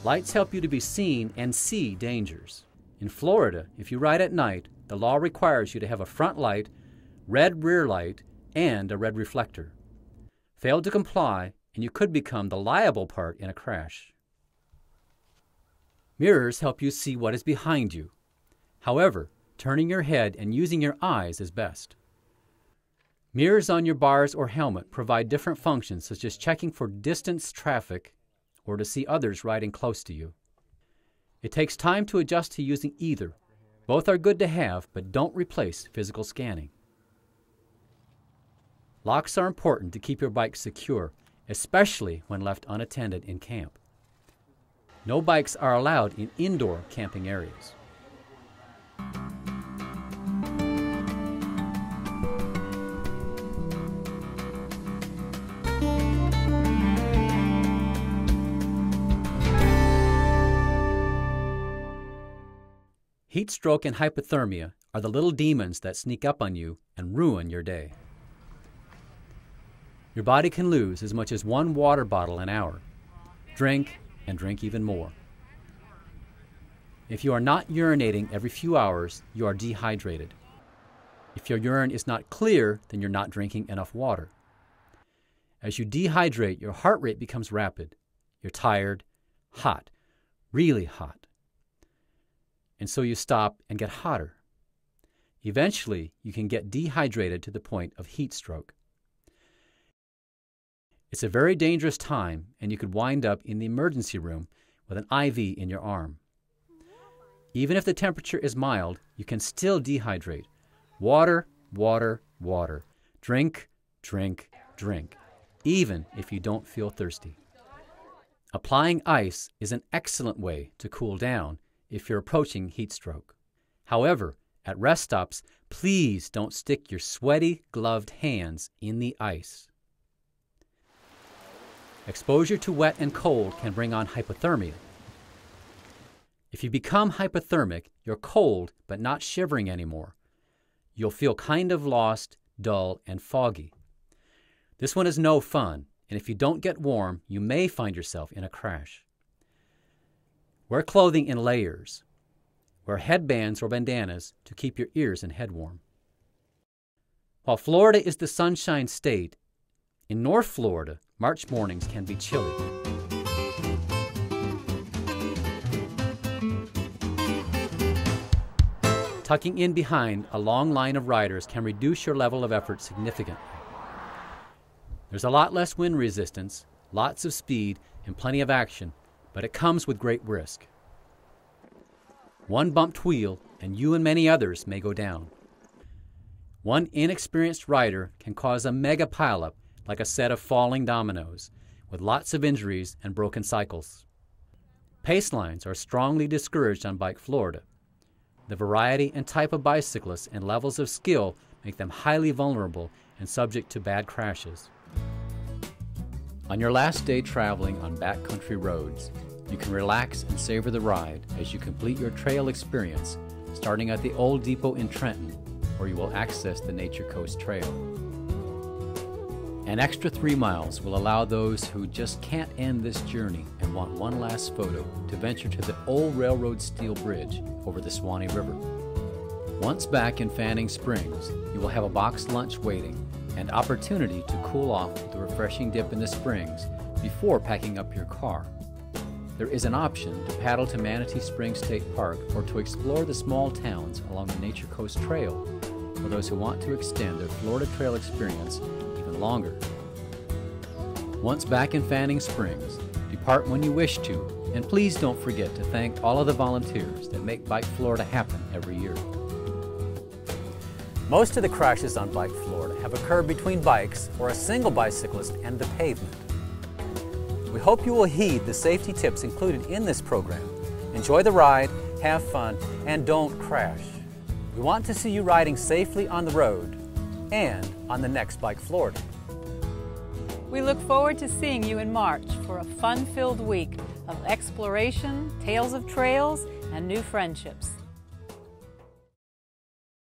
Lights help you to be seen and see dangers. In Florida, if you ride at night, the law requires you to have a front light, red rear light, and a red reflector. Fail to comply, and you could become the liable part in a crash. Mirrors help you see what is behind you. However, turning your head and using your eyes is best. Mirrors on your bars or helmet provide different functions, such as checking for distance traffic or to see others riding close to you. It takes time to adjust to using either. Both are good to have, but don't replace physical scanning. Locks are important to keep your bike secure, especially when left unattended in camp. No bikes are allowed in indoor camping areas. Heat stroke and hypothermia are the little demons that sneak up on you and ruin your day. Your body can lose as much as 1 water bottle an hour. Drink and drink even more. If you are not urinating every few hours, you are dehydrated. If your urine is not clear, then you're not drinking enough water. As you dehydrate, your heart rate becomes rapid. You're tired, hot, really hot. And so you stop and get hotter. Eventually, you can get dehydrated to the point of heat stroke. It's a very dangerous time, and you could wind up in the emergency room with an IV in your arm. Even if the temperature is mild, you can still dehydrate. Water, water, water. Drink, drink, drink, even if you don't feel thirsty. Applying ice is an excellent way to cool down if you're approaching heat stroke. However, at rest stops, please don't stick your sweaty, gloved hands in the ice. Exposure to wet and cold can bring on hypothermia. If you become hypothermic, you're cold but not shivering anymore. You'll feel kind of lost, dull, and foggy. This one is no fun, and if you don't get warm, you may find yourself in a crash. Wear clothing in layers. Wear headbands or bandanas to keep your ears and head warm. While Florida is the sunshine state, in North Florida, March mornings can be chilly. Tucking in behind a long line of riders can reduce your level of effort significantly. There's a lot less wind resistance, lots of speed, and plenty of action, but it comes with great risk. One bumped wheel, and you and many others may go down. One inexperienced rider can cause a mega pileup like a set of falling dominoes, with lots of injuries and broken cycles. Pace lines are strongly discouraged on Bike Florida. The variety and type of bicyclists and levels of skill make them highly vulnerable and subject to bad crashes. On your last day traveling on backcountry roads, you can relax and savor the ride as you complete your trail experience, starting at the Old Depot in Trenton, where you will access the Nature Coast Trail. An extra 3 miles will allow those who just can't end this journey and want one last photo to venture to the old railroad steel bridge over the Swanee River. Once back in Fanning Springs, you will have a boxed lunch waiting and opportunity to cool off with a refreshing dip in the springs before packing up your car. There is an option to paddle to Manatee Springs State Park or to explore the small towns along the Nature Coast Trail for those who want to extend their Florida Trail experience even longer. Once back in Fanning Springs, depart when you wish to, and please don't forget to thank all of the volunteers that make Bike Florida happen every year. Most of the crashes on Bike Florida have occurred between bikes or a single bicyclist and the pavement. We hope you will heed the safety tips included in this program. Enjoy the ride, have fun, and don't crash. We want to see you riding safely on the road and on the next Bike Florida. We look forward to seeing you in March for a fun-filled week of exploration, tales of trails, and new friendships.